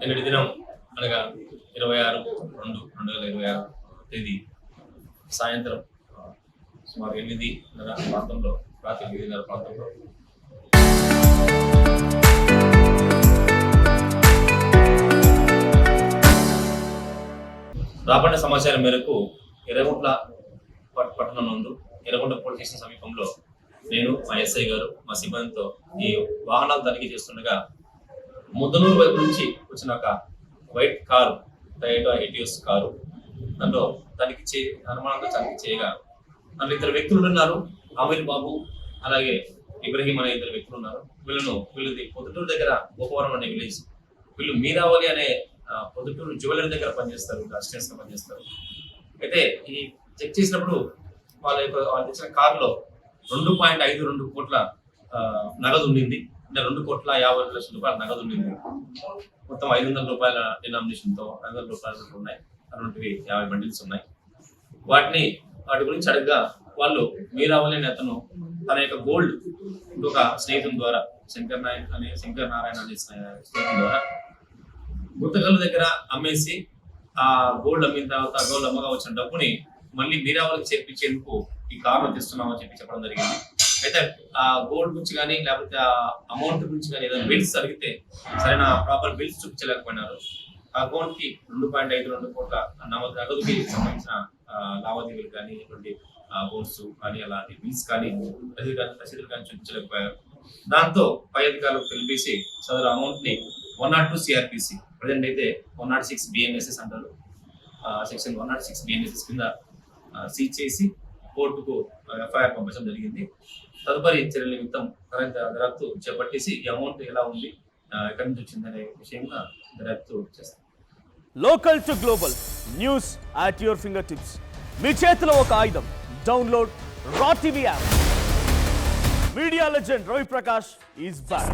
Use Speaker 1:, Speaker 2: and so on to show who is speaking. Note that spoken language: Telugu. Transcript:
Speaker 1: నిన్నటి దినం అనగా 26/2/2026 తేదీ సాయంత్రం సుమారు 8:30 ప్రాంతంలో రాత్రి 8:30 ప్రాంతంలో రాబడిన సమాచారం మేరకు ఎర్రగుంట్ల పట్టణం నందు ఎర్రగుంట పోలీస్ స్టేషన్ సమీపంలో నేను మా ఎస్ఐ గారు మా సిబ్బందితో ఈ వాహనాలు తనిఖీ చేస్తుండగా ముద్దనూరు వైపు నుంచి వచ్చిన ఒక white car Toyota Etios car దాంట్లో అనుమానంగా తనిఖీ చేయగా అందులో ఇద్దరు వ్యక్తులు ఉన్నారు. అమీర్ బాబు అలాగే ఇబ్రహీం అనే ఇద్దరు వ్యక్తులు ఉన్నారు. వీళ్ళది పొద్దుటూరు దగ్గర గోపవరం అనే విలేజ్. వీళ్ళు మీరావళి అనే పొద్దుటూరు జ్యువెలరీ దగ్గర పనిచేస్తారు, అసిస్టెంట్స్ గా పనిచేస్తారు. అయితే ఈ చెక్ చేసినప్పుడు వాళ్ళు తెచ్చిన కారులో 2.52 కోట్ల నగదు ఉండింది. అంటే 2,50,00,000 రూపాయల నగదు ఉండింది. మొత్తం 500 రూపాయల డినామినేషన్ తో 500 రూపాయలు ఉన్నాయి. అటువంటివి 50 బండిల్స్ ఉన్నాయి. వాటి గురించి అడగగా వాళ్ళు మీరావళి అనే అతను తన యొక్క గోల్డ్ ఇంకొక స్నేహితుని ద్వారా శంకర్ నారాయణ అనే స్నేహితుని ద్వారా గుట్టగల్లు దగ్గర అమ్మేసి ఆ గోల్డ్ అమ్మిన తర్వాత గోల్డ్ అమ్మగా వచ్చిన డబ్బుని మళ్ళీ మీరావళికి చేర్పించేందుకు ఈ కారులో తెస్తున్నామని చెప్పడం జరిగింది. అయితే ఆ గోల్డ్ గురించి కానీ లేకపోతే ఆ అమౌంట్ గురించి కానీ ఏదైనా బిల్స్ అడిగితే సరైన ప్రాపర్ బిల్స్ చూపించలేకపోయినారు. ఆ అకౌంట్ కి 2.52 కోట్ల నగదుకి సంబంధించిన లావాదేవీలు కానీ ఇటువంటి అకౌంట్స్ కానీ అలాంటి బిల్స్ కానీ రసీదులు కానీ చూపించలేకపోయారు. దాంతో పై అధికారులకు తెలిపేసి సదరు అమౌంట్ ని 102 సిఆర్పిసి ప్రజెంట్ అయితే 106 బిఎన్ఎస్ఎస్ అంటారు. సెక్షన్ 106 బిఎన్ఎస్ఎస్ కింద సీజ్ చేసి కోర్టుకు ఎఫ్ఐఆర్ పంపించడం జరిగింది. తదుపరి చర్యల నిమిత్తం దర్యాప్తు చేపట్టేసి ఈ అమౌంట్ ఎలా ఉంది, ఎక్కడి నుంచి వచ్చిందనే విషయంగా దర్యాప్తు చేస్తాం.
Speaker 2: Local to global news at your finger tips. మీ చేతిలో ఒక ఆయుధం. Download Raw TV app. Media legend Ravi Prakash is back.